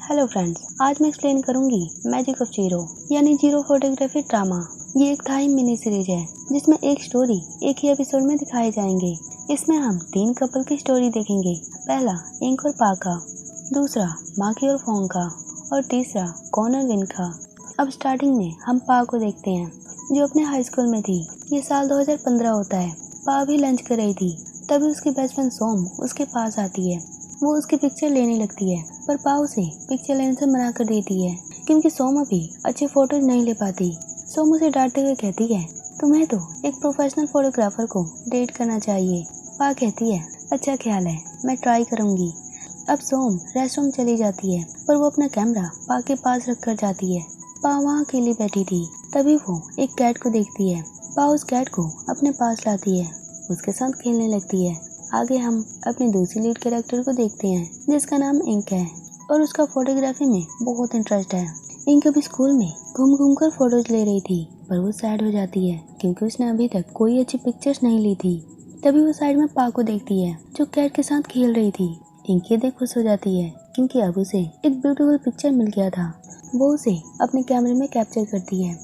Hello friends, आज मैं explain करूंगी मैजिक ऑफ जीरो यानी जीरो फोटोग्राफी ड्रामा। ये एक थाई मिनी सीरीज है जिसमें एक स्टोरी एक ही एपिसोड में दिखाए जाएंगे। इसमें हम 3 कपल की स्टोरी देखेंगे। पहला इंक और पा का, दूसरा माकी और फोंग का और तीसरा कॉन और विन का। अब स्टार्टिंग में हम पा को देखते हैं जो अपने हाई स्कूल में थी। ये साल 2015 होता है। पा भी लंच कर रही थी, तभी उसकी बेस्ट फ्रेंड सोम उसके पास आती है। वो उसकी पिक्चर लेने लगती है, पर पा उसे पिक्चर लेने से मना कर देती है क्योंकि सोम अभी अच्छे फोटोज नहीं ले पाती। सोम उसे डांटते हुए कहती है, तुम्हें तो एक प्रोफेशनल फोटोग्राफर को डेट करना चाहिए। पा कहती है, अच्छा ख्याल है, मैं ट्राई करूंगी। अब सोम रेस्टरूम चली जाती है, पर वो अपना कैमरा पा के पास रख कर जाती है। पा वहाँ अकेली बैठी थी, तभी वो एक कैट को देखती है। पा उस कैट को अपने पास लाती है, उसके साथ खेलने लगती है। आगे हम अपनी दूसरी लीड कैरेक्टर को देखते हैं जिसका नाम इंक है और उसका फोटोग्राफी में बहुत इंटरेस्ट है। इंक अभी स्कूल में घूम घूम कर फोटोज ले रही थी, पर वो सैड हो जाती है क्योंकि उसने अभी तक कोई अच्छी पिक्चर्स नहीं ली थी। तभी वो साइड में पा को देखती है जो कैट के साथ खेल रही थी। इंक ये देख खुश हो जाती है क्योंकि अब उसे एक ब्यूटीफुल पिक्चर मिल गया था। वो उसे अपने कैमरे में कैप्चर करती है।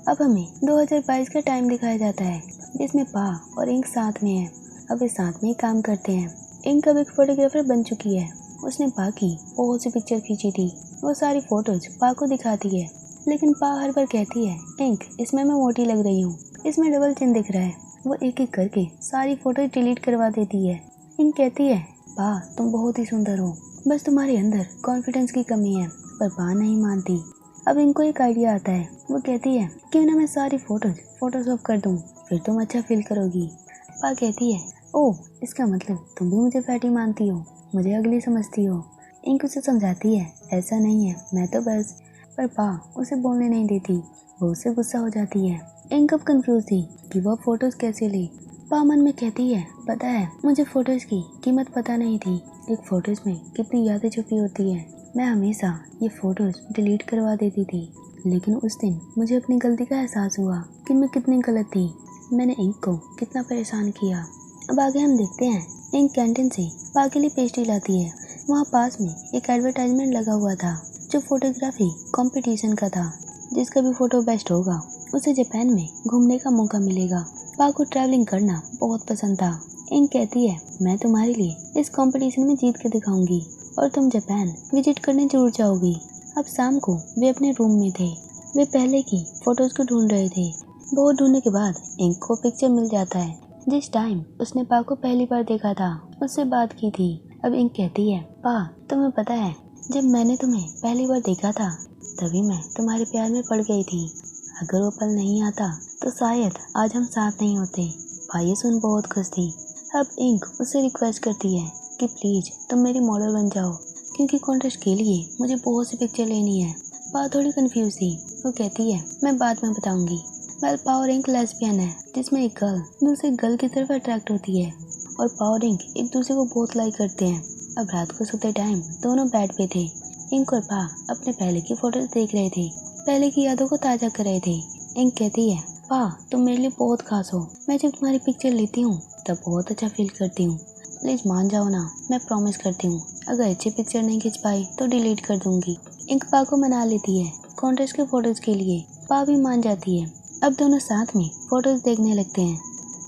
अब हमें 2022 का टाइम दिखाया जाता है जिसमें पा और इंक साथ में है। अब वे साथ में ही काम करते हैं। इंक अब एक फोटोग्राफर बन चुकी है। उसने पा की बहुत सी पिक्चर खींची थी। वो सारी फोटोज पा को दिखाती है, लेकिन पा हर बार कहती है, इंक इसमें मैं मोटी लग रही हूँ, इसमें डबल चिन दिख रहा है। वो एक एक करके सारी फोटोज डिलीट करवा देती है। इंक कहती है, पा तुम बहुत ही सुंदर हो, बस तुम्हारे अंदर कॉन्फिडेंस की कमी है। पर पा नहीं मानती। अब इनको एक आइडिया आता है। वो कहती है, क्यों ना मैं सारी फोटोज फोटोशॉप कर दूँ, फिर तुम अच्छा फील करोगी। पा कहती है, ओह इसका मतलब तुम भी मुझे फैटी मानती हो, मुझे अगली समझती हो। इंक उसे समझाती है, ऐसा नहीं है, मैं तो बस। पर पा उसे बोलने नहीं देती। वो उससे गुस्सा हो जाती है। इंक अब कंफ्यूज थी कि वह फोटोज कैसे ले। पा मन में कहती है, पता है मुझे फोटोज की कीमत पता नहीं थी। एक फोटोज में कितनी यादें छुपी होती है। मैं हमेशा ये फोटोज डिलीट करवा देती थी, लेकिन उस दिन मुझे अपनी गलती का एहसास हुआ कि मैं कितनी गलत थी। मैंने इंक को कितना परेशान किया। अब आगे हम देखते हैं इंक कैंटीन से पा के लिए पेस्ट्री लाती है। वहाँ पास में एक एडवर्टाइजमेंट लगा हुआ था जो फोटोग्राफी कंपटीशन का था। जिसका भी फोटो बेस्ट होगा उसे जापान में घूमने का मौका मिलेगा। पा को ट्रैवलिंग करना बहुत पसंद था। इंक कहती है, मैं तुम्हारे लिए इस कंपटीशन में जीत के दिखाऊंगी और तुम जापान विजिट करने जरूर जाओगी। अब शाम को वे अपने रूम में थे। वे पहले की फोटोज को ढूंढ रहे थे। बहुत ढूंढने के बाद इंक को पिक्चर मिल जाता है जिस टाइम उसने पा को पहली बार देखा था, उससे बात की थी। अब इंक कहती है, पा तुम्हें पता है जब मैंने तुम्हें पहली बार देखा था तभी मैं तुम्हारे प्यार में पड़ गई थी। अगर वो पल नहीं आता तो शायद आज हम साथ नहीं होते। पा ये सुन बहुत खुश थी। अब इंक उससे रिक्वेस्ट करती है कि प्लीज तुम मेरी मॉडल बन जाओ क्योंकि कॉन्टेस्ट के लिए मुझे बहुत सी पिक्चर लेनी है। पा थोड़ी कंफ्यूज थी। वो कहती है, मैं बाद में बताऊंगी। वेल पा और इंक लेस्बियन है जिसमें एक गर्ल दूसरे गर्ल की तरफ अट्रैक्ट होती है और पा और इंक एक दूसरे को बहुत लाइक करते हैं। अब रात को सोते टाइम दोनों बेड पे थे। इंक और पा अपने पहले की फोटोज देख रहे थे, पहले की यादों को ताजा कर रहे थे। इंक कहती है, पा तुम मेरे लिए बहुत खास हो। मैं जब तुम्हारी पिक्चर लेती हूँ तब बहुत अच्छा फील करती हूँ। प्लीज मान जाओ ना, मैं प्रॉमिस करती हूँ अगर अच्छी पिक्चर नहीं खींच पाई तो डिलीट कर दूंगी। इंक पा को मना लेती है कॉन्टेस्ट के फोटोज के लिए। पा भी मान जाती है। अब दोनों साथ में फोटोज देखने लगते हैं।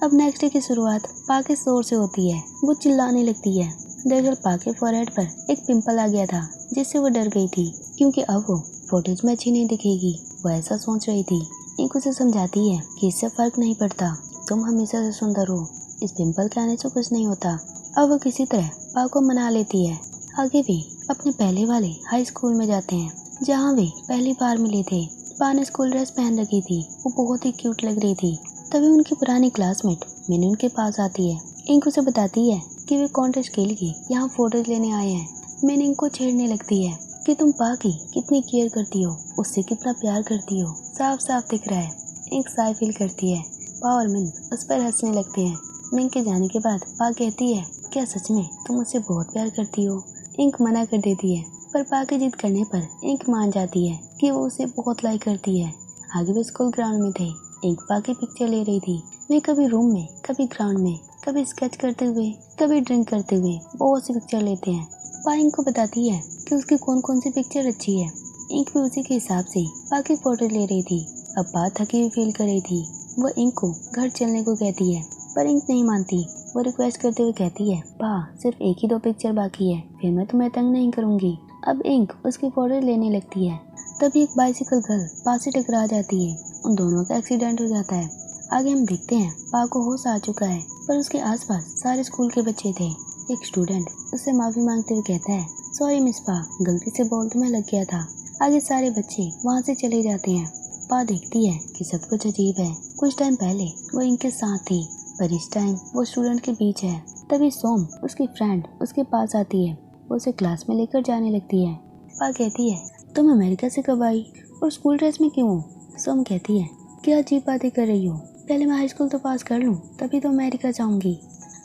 अब नेक्स्ट डे की शुरुआत पा के शोर से होती है। वो चिल्लाने लगती है। दरअसल पा के फॉरहेड पर एक पिंपल आ गया था जिससे वो डर गई थी क्योंकि अब वो फोटोज में अच्छी नहीं दिखेगी। वो ऐसा सोच रही थी। इंक उसे समझाती है कि इससे फर्क नहीं पड़ता, तुम हमेशा से सुंदर हो, इस पिंपल के आने से कुछ नहीं होता। अब वो किसी तरह पा को मना लेती है। आगे भी अपने पहले वाले हाई स्कूल में जाते हैं जहाँ वे पहली बार मिले थे। पा ने स्कूल ड्रेस पहन रखी थी। वो बहुत ही क्यूट लग रही थी। तभी उनकी पुरानी क्लासमेट मिन उनके पास आती है। इंक उसे बताती है कि वे कॉन्टेस्ट के लिए यहाँ फोटोज लेने आए हैं। मिन इंक को छेड़ने लगती है कि तुम पा की कितनी केयर करती हो, उससे कितना प्यार करती हो, साफ साफ दिख रहा है। इंक साय फील करती है। पा और मिन उस पर हंसने लगते हैं। मिन के जाने के बाद पा कहती है, क्या सच में तुम मुझसे बहुत प्यार करती हो? इंक मना कर देती है, पर पा की जिद करने पर इंक मान जाती है कि वो उसे बहुत लाइक करती है। आगे भी स्कूल ग्राउंड में थे। इंक पा की पिक्चर ले रही थी। वे कभी रूम में, कभी ग्राउंड में, कभी स्केच करते हुए, कभी ड्रिंक करते हुए बहुत सी पिक्चर लेते हैं। पा इंक को बताती है कि उसकी कौन कौन सी पिक्चर अच्छी है। इंक भी उसी के हिसाब से पा की फोटो ले रही थी। अब पा थकी हुई फील कर रही थी। वो इंक को घर चलने को कहती है, पर इंक नहीं मानती। वो रिक्वेस्ट करते हुए कहती है, पा सिर्फ 1 ही 2 पिक्चर बाकी है, फिर मैं तुम्हें तंग नहीं करूंगी। अब इंक उसकी फोटो लेने लगती है। तभी एक बाइसिकल गर्ल पा से टकरा जाती है। उन दोनों का एक्सीडेंट हो जाता है। आगे हम देखते हैं पा को होश आ चुका है, पर उसके आसपास सारे स्कूल के बच्चे थे। एक स्टूडेंट उससे माफी मांगते हुए कहता है, सॉरी मिस पा, गलती से बॉल तुम्हें लग गया था। आगे सारे बच्चे वहाँ से चले जाते हैं। पा देखती है कि सब कुछ अजीब है। कुछ टाइम पहले वो इनके साथ थी, पर इस टाइम वो स्टूडेंट के बीच है। तभी सोम उसकी फ्रेंड उसके पास आती है। वो उसे क्लास में लेकर जाने लगती है। पा कहती है, तुम अमेरिका से कब आई और स्कूल ड्रेस में क्यों हो? सोम कहती है, क्या अजीब बातें कर रही हो, पहले मैं हाई स्कूल तो पास कर लूँ तभी तो अमेरिका जाऊंगी।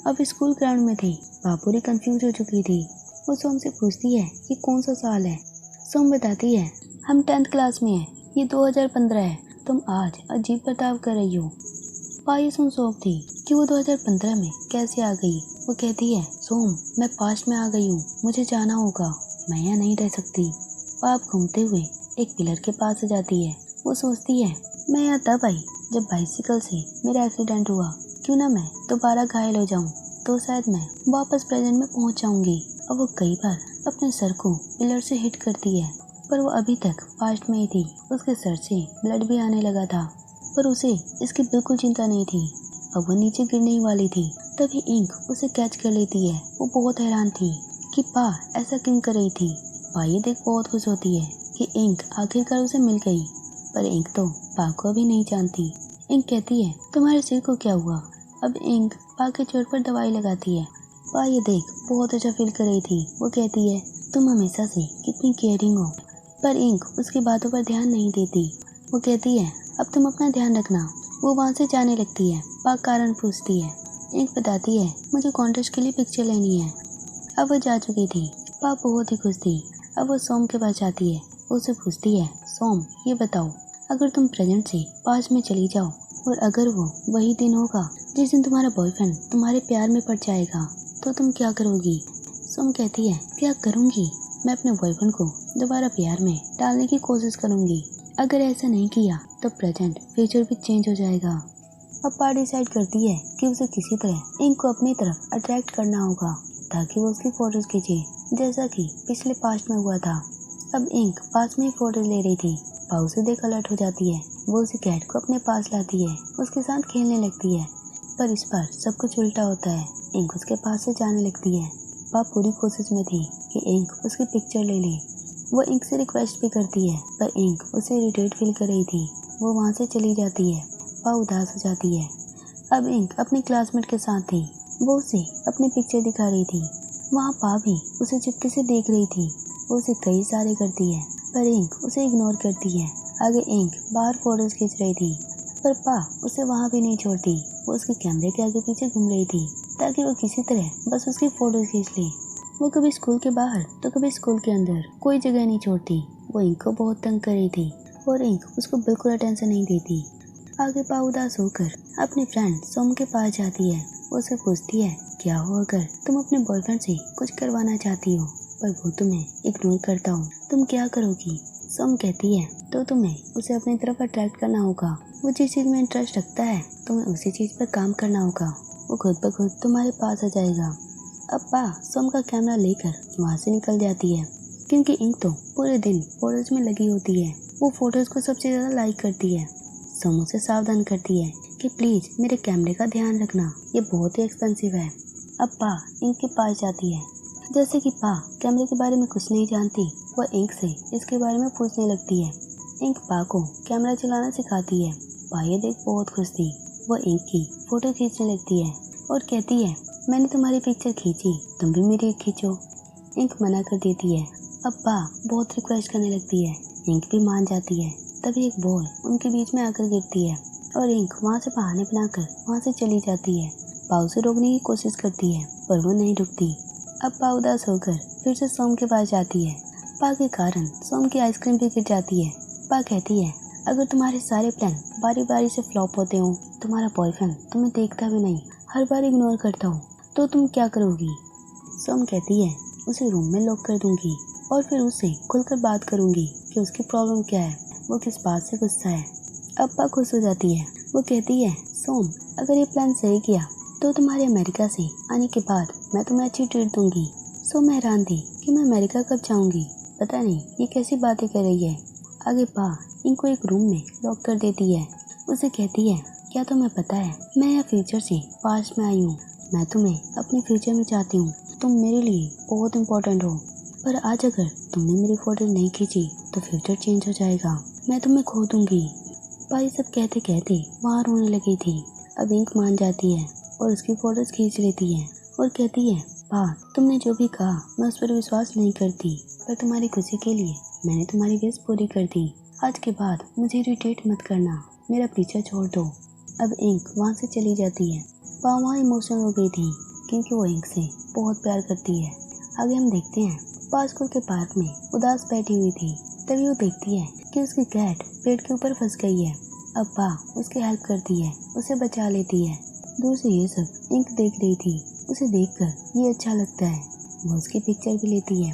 अब स्कूल ग्राउंड में थी। पा पूरी कंफ्यूज हो चुकी थी। वो सोम से पूछती है कि कौन सा साल है। सोम बताती है, हम 10th क्लास में हैं, ये 2015 है, तुम आज अजीब बर्ताव कर रही हो। पा ये सुन शौक थी कि वो 2015 में कैसे आ गई। वो कहती है, सोम मैं पास्ट में आ गई हूँ, मुझे जाना होगा, मैं यहाँ नहीं रह सकती। पा घूमते हुए एक पिलर के पास आ जाती है। वो सोचती है, मैं यहाँ तब आई जब बाइसिकल से मेरा एक्सीडेंट हुआ, क्यों ना मैं दोबारा घायल हो जाऊँ तो शायद मैं वापस प्रेजेंट में पहुँच जाऊँगी। अब वो कई बार अपने सर को पिलर से हिट करती है, पर वो अभी तक पास्ट में ही थी। उसके सर से ब्लड भी आने लगा था, पर उसे इसकी बिल्कुल चिंता नहीं थी। अब वो नीचे गिरने ही वाली थी। तभी इंक उसे कैच कर लेती है। वो बहुत हैरान थी कि पा ऐसा क्यों कर रही थी। पा ये देख बहुत खुश होती है कि इंक आखिरकार उसे मिल गई, पर इंक तो पा को अभी नहीं जानती। इंक कहती है, तुम्हारे सिर को क्या हुआ? अब इंक पा के चोट पर दवाई लगाती है। पा ये देख बहुत अच्छा फील कर रही थी। वो कहती है, तुम हमेशा से कितनी केयरिंग हो, पर इंक उसकी बातों पर ध्यान नहीं देती। वो कहती है, अब तुम अपना ध्यान रखना। वो वहाँ से जाने लगती है। पा कारण पूछती है। इंक बताती है, मुझे कॉन्टेस्ट के लिए पिक्चर लेनी है। अब वो जा चुकी थी। पा बहुत ही खुश थी। अब वो सोम के पास जाती है। वो उसे पूछती है, सोम ये बताओ, अगर तुम प्रेजेंट से पास्ट में चली जाओ और अगर वो वही दिन होगा जिस दिन तुम्हारा बॉयफ्रेंड तुम्हारे प्यार में पड़ जाएगा, तो तुम क्या करोगी? सोम कहती है, क्या करूँगी? मैं अपने बॉयफ्रेंड को दोबारा प्यार में डालने की कोशिश करूँगी। अगर ऐसा नहीं किया तो प्रेजेंट फ्यूचर भी चेंज हो जाएगा। अब पा डिसाइड करती है कि उसे किसी तरह इंक को अपनी तरफ अट्रैक्ट करना होगा ताकि वो उसकी फोटोज खींचे, जैसा कि पिछले पास्ट में हुआ था। अब इंक पास में ही फोटोज ले रही थी। पा उसे देख अलर्ट हो जाती है। वो उसी कैट को अपने पास लाती है, उसके साथ खेलने लगती है, पर इस बार सब कुछ उल्टा होता है। इंक उसके पास से जाने लगती है। पा पूरी कोशिश में थी कि इंक उसकी पिक्चर ले ले। वो इंक से रिक्वेस्ट भी करती है, पर इंक उसे इरिटेट फील कर रही थी। वो वहाँ से चली जाती है। पा उदास हो जाती है। अब इंक अपनी क्लासमेट के साथ थी। वो उसे अपनी पिक्चर दिखा रही थी। वहाँ पा भी उसे चुपके से देख रही थी। वो उसे कई इशारे करती है, पर इंक उसे इग्नोर करती है। आगे इंक बाहर फोटोज खींच रही थी, पर पा उसे वहाँ भी नहीं छोड़ती। वो उसके कैमरे के आगे पीछे घूम रही थी ताकि वो किसी तरह बस उसकी फोटोज खींच ले। वो कभी स्कूल के बाहर तो कभी स्कूल के अंदर कोई जगह नहीं छोड़ती। वो इंक को बहुत तंग कर रही थी और इंक उसको बिल्कुल अटेंशन नहीं देती। आगे पा उदास होकर अपनी फ्रेंड सोम के पास जाती है। वो उसे पूछती है, क्या हो अगर तुम अपने बॉयफ्रेंड से कुछ करवाना चाहती हो पर वो तुम्हें इग्नोर करता हो, तुम क्या करोगी? सोम कहती है, तो तुम्हें उसे अपनी तरफ अट्रैक्ट करना होगा। वो जिस चीज में इंटरेस्ट रखता है तुम्हें उसी चीज पर काम करना होगा। वो खुद ब खुद तुम्हारे पास आ जाएगा। अब पा सोम का कैमरा लेकर वहाँ से निकल जाती है, क्योंकि इंक तो पूरे दिन फोटोज में लगी होती है। वो फोटोज को सबसे ज्यादा लाइक करती है। सोम उसे सावधान करती है कि प्लीज मेरे कैमरे का ध्यान रखना, ये बहुत ही एक्सपेंसिव है। अब पा इंक के पास जाती है। जैसे कि पा कैमरे के बारे में कुछ नहीं जानती, वो इंक से इसके बारे में पूछने लगती है। इंक पा को कैमरा चलाना सिखाती है। पा ये देख बहुत खुश थी। वो इंक की फोटो खींचने लगती है और कहती है, मैंने तुम्हारी पिक्चर खींची, तुम भी मेरी खींचो। इंक मना कर देती है। अब पा बहुत रिक्वेस्ट करने लगती है। इंक भी मान जाती है। तभी एक बॉल उनके बीच में आकर गिरती है और इंक वहाँ से बहाने बनाकर वहाँ से चली जाती है। पा उसे रोकने की कोशिश करती है, पर वो नहीं रुकती। अब पा उदास होकर फिर से सोम के पास जाती है। पा के कारण सोम की आइसक्रीम भी गिर जाती है। पा कहती है, अगर तुम्हारे सारे प्लान बारी बारी से फ्लॉप होते हो, तुम्हारा बॉयफ्रेंड तुम्हें देखता भी नहीं, हर बार इग्नोर करता हो, तो तुम क्या करोगी? सोम कहती है, उसे रूम में लॉक कर दूंगी और फिर उससे खुलकर बात करूंगी कि उसकी प्रॉब्लम क्या है, वो किस बात से गुस्सा है। अब पा खुश हो जाती है। वो कहती है, सोम, अगर ये प्लान सही किया तो तुम्हारे अमेरिका से आने के बाद मैं तुम्हें अच्छी ट्रीट दूंगी। सोम हैरान थी कि मैं अमेरिका कब जाऊंगी, पता नहीं ये कैसी बातें कर रही है। आगे पा इनको एक रूम में लॉक कर देती है। उसे कहती है, क्या तुम्हें पता है मैं यहाँ फ्यूचर से पास्ट में आई हूँ। मैं तुम्हें अपने फ्यूचर में चाहती हूँ, तुम मेरे लिए बहुत इम्पोर्टेंट हो। पर आज अगर तुमने मेरी फोटो नहीं खींची तो फ्यूचर चेंज हो जाएगा, मैं तुम्हें खो दूंगी। पा ये सब कहते कहते वहाँ रोने लगी थी। अब इंक मान जाती है और उसकी फोटोज खींच लेती है और कहती है, पा तुमने जो भी कहा मैं उस पर विश्वास नहीं करती, पर तुम्हारी खुशी के लिए मैंने तुम्हारी विश पूरी कर दी। आज के बाद मुझे इरिटेट मत करना, मेरा पीछा छोड़ दो। अब इंक वहाँ से चली जाती है। पा वहाँ इमोशनल हो गई थी क्योंकि वो इंक से बहुत प्यार करती है। आगे हम देखते हैं पा स्कूल के पार्क में उदास बैठी हुई थी। तभी वो देखती है कि उसकी कैट पेड़ के ऊपर फंस गई है। अब पा उसकी हेल्प करती है, उसे बचा लेती है। दूर से ये सब इंक देख रही थी। उसे देखकर ये अच्छा लगता है। वो उसकी पिक्चर भी लेती है।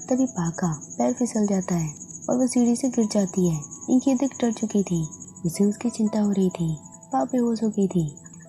तभी पा का पैर फिसल जाता है और वो सीढ़ी से गिर जाती है। इंक ये देख डर चुकी थी। उसे उसकी चिंता हो रही थी। पा बेहोश हो गई थी।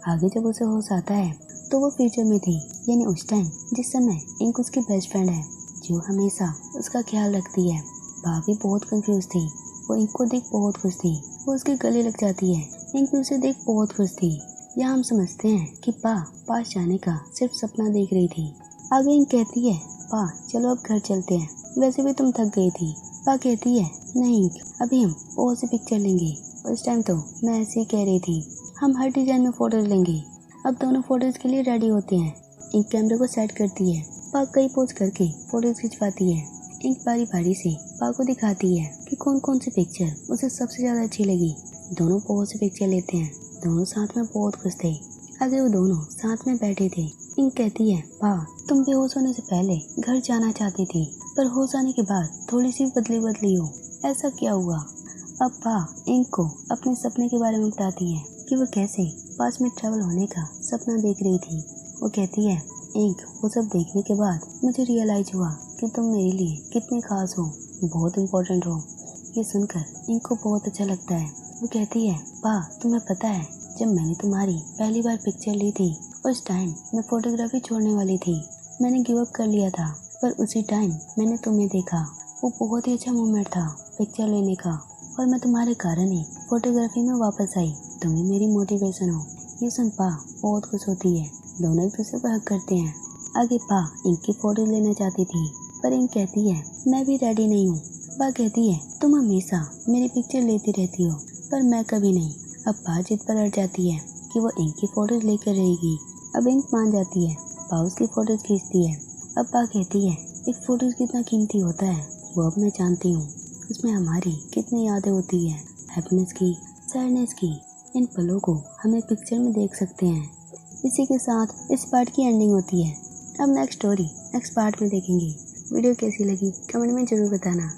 आगे जब उसे होश आता है तो वो फ्यूचर में थी, यानी उस टाइम जिस समय इंक उसकी बेस्ट फ्रेंड है जो हमेशा उसका ख्याल रखती है। पा भी बहुत कंफ्यूज थी। वो इंक को देख बहुत खुश थी। वो उसके गले लग जाती है। इंक भी उसे देख बहुत खुश थी। यहाँ हम समझते हैं कि पा पास जाने का सिर्फ सपना देख रही थी। आगे इंक कहती है, पा चलो अब घर चलते हैं, वैसे भी तुम थक गई थी। पा कहती है, नहीं इंक, अभी हम और से पिक्चर लेंगे। उस टाइम तो मैं ऐसे ही कह रही थी, हम हर डिजाइन में फोटोज लेंगे। अब दोनों फोटोज के लिए रेडी होते हैं। इंक कैमरे को सेट करती है। पा कई पोज करके फोटोज खिंचवाती है। इंक बारी बारी से पा को दिखाती है कि कौन कौन सी पिक्चर उसे सबसे ज्यादा अच्छी लगी। दोनों बहुत सी पिक्चर लेते हैं। दोनों साथ में बहुत खुश थे। आगे वो दोनों साथ में बैठे थे। इंक कहती है, पा तुम बेहोश होने से पहले घर जाना चाहती थी, पर होश आने के बाद थोड़ी सी बदली हो, ऐसा क्या हुआ। अब पा इंक को अपने सपने के बारे में बताती है कि वो कैसे पास में ट्रैवल होने का सपना देख रही थी। वो कहती है, इंक वो सब देखने के बाद मुझे रियलाइज हुआ कि तुम मेरे लिए कितने खास हो, बहुत इम्पोर्टेंट हो। ये सुनकर इंक को बहुत अच्छा लगता है। वो कहती है, पा तुम्हें पता है जब मैंने तुम्हारी पहली बार पिक्चर ली थी उस टाइम मैं फोटोग्राफी छोड़ने वाली थी। मैंने गिव अप कर लिया था, पर उसी टाइम मैंने तुम्हें देखा। वो बहुत ही अच्छा मोमेंट था पिक्चर लेने का, और मैं तुम्हारे कारण ही फोटोग्राफी में वापस आई। तुम ही मेरी मोटिवेशन हो। ये सुन पा बहुत खुश होती है। दोनों एक दूसरे को हग करते हैं। आगे पा इंक की फोटो लेना चाहती थी, पर इंक कहती है, मैं भी रेडी नहीं हूँ। पा कहती है, तुम हमेशा मेरी पिक्चर लेती रहती हो, पर मैं कभी नहीं। अब पा जिद पर अड़ जाती है कि वो इंक की फोटोज लेकर रहेगी। अब इंक मान जाती है। पा उसकी फोटोज खींचती है। अब पा कहती है, एक फोटोज कितना कीमती होता है वो अब मैं जानती हूँ। उसमें हमारी कितनी यादें होती है, हैप्पीनेस की, सैडनेस की। इन पलों को हम एक पिक्चर में देख सकते हैं। इसी के साथ इस पार्ट की एंडिंग होती है। अब नेक्स्ट स्टोरी नेक्स्ट पार्ट में देखेंगे। वीडियो कैसी लगी कमेंट में जरूर बताना।